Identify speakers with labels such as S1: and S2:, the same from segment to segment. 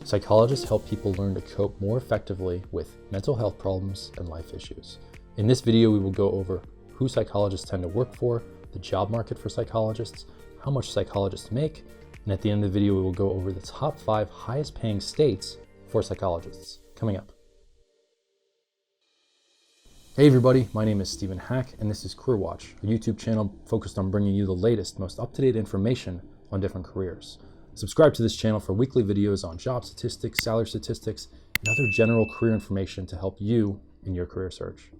S1: Psychologists help people learn to cope more effectively with mental health problems and life issues. In this video, we will go over who psychologists tend to work for, the job market for psychologists, how much psychologists make, and at the end of the video, we will go over the top 5 highest paying states for psychologists. Coming up. Hey everybody, my name is Stephen Hack, and this is CareerWatch, a YouTube channel focused on bringing you the latest, most up-to-date information on different careers. Subscribe to this channel for weekly videos on job statistics, salary statistics, and other general career information to help you in your career search.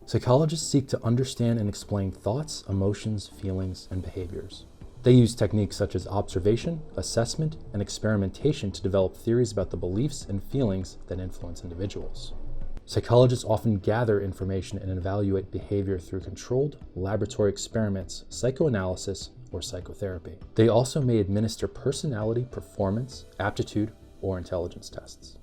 S1: Psychologists seek to understand and explain thoughts, emotions, feelings, and behaviors. They use techniques such as observation, assessment, and experimentation to develop theories about the beliefs and feelings that influence individuals. Psychologists often gather information and evaluate behavior through controlled laboratory experiments, psychoanalysis, or psychotherapy. They also may administer personality, performance, aptitude, or intelligence tests.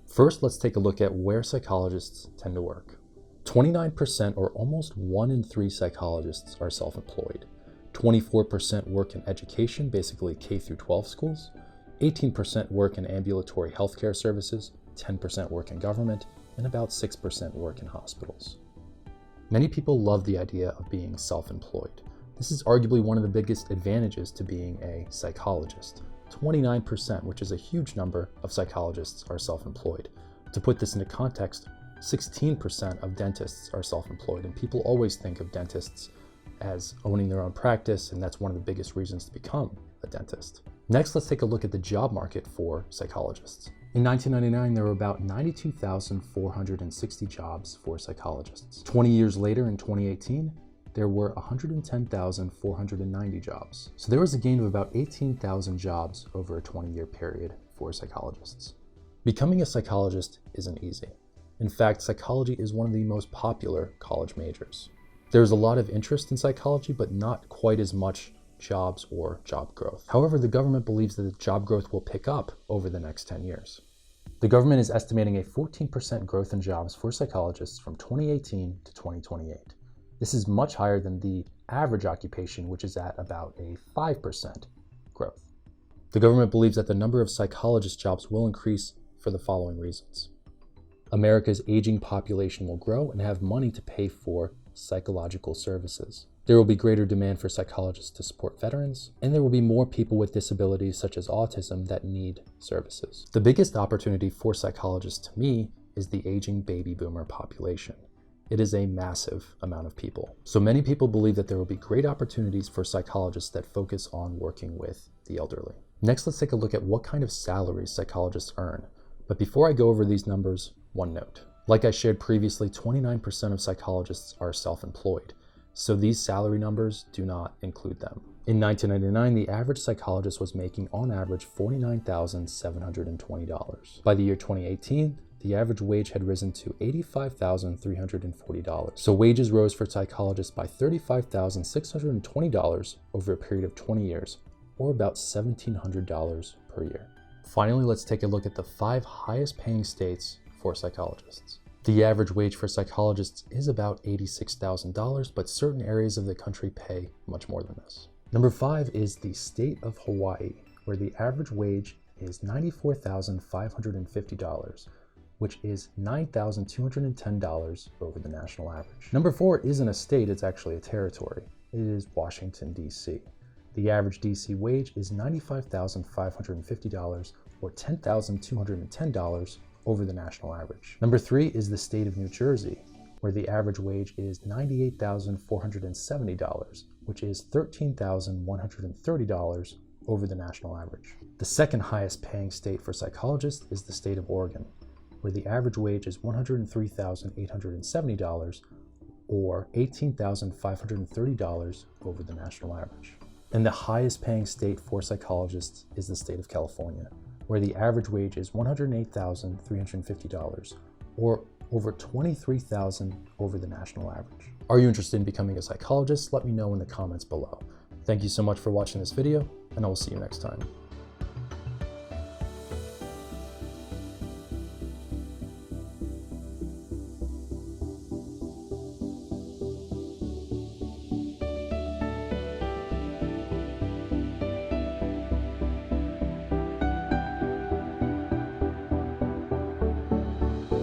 S1: First, let's take a look at where psychologists tend to work. 29% or almost 1 in 3 psychologists are self-employed. 24% work in education, basically K through 12 schools. 18% work in ambulatory healthcare services. 10% work in government, and about 6% work in hospitals. Many people love the idea of being self-employed. This is arguably one of the biggest advantages to being a psychologist. 29%, which is a huge number of psychologists, are self-employed. To put this into context, 16% of dentists are self-employed, and people always think of dentists as owning their own practice, and that's one of the biggest reasons to become a dentist. Next, let's take a look at the job market for psychologists. In 1999, there were about 92,460 jobs for psychologists. 20 years later, in 2018, there were 110,490 jobs. So there was a gain of about 18,000 jobs over a 20-year period for psychologists. Becoming a psychologist isn't easy. In fact, psychology is one of the most popular college majors. There's a lot of interest in psychology, but not quite as much jobs or job growth. However, the government believes that the job growth will pick up over the next 10 years. The government is estimating a 14% growth in jobs for psychologists from 2018 to 2028. This is much higher than the average occupation, which is at about a 5% growth. The government believes that the number of psychologist jobs will increase for the following reasons. America's aging population will grow and have money to pay for psychological services. There will be greater demand for psychologists to support veterans, and there will be more people with disabilities such as autism that need services. The biggest opportunity for psychologists to me is the aging baby boomer population. It is a massive amount of people. So many people believe that there will be great opportunities for psychologists that focus on working with the elderly. Next, let's take a look at what kind of salaries psychologists earn. But before I go over these numbers, one note. Like I shared previously, 29% of psychologists are self-employed. So these salary numbers do not include them. In 1999, the average psychologist was making on average $49,720. By the year 2018, the average wage had risen to $85,340. So wages rose for psychologists by $35,620 over a period of 20 years, or about $1,700 per year. Finally, let's take a look at the 5 highest paying states for psychologists. The average wage for psychologists is about $86,000, but certain areas of the country pay much more than this. Number 5 is the state of Hawaii, where the average wage is $94,550, which is $9,210 over the national average. Number 4 isn't a state, it's actually a territory. It is Washington, D.C. The average D.C. wage is $95,550, or $10,210 over the national average. Number 3 is the state of New Jersey, where the average wage is $98,470, which is $13,130 over the national average. The second highest paying state for psychologists is the state of Oregon, where the average wage is $103,870, or $18,530 over the national average. And the highest paying state for psychologists is the state of California, where the average wage is $108,350, or over $23,000 over the national average. Are you interested in becoming a psychologist? Let me know in the comments below. Thank you so much for watching this video, and I will see you next time.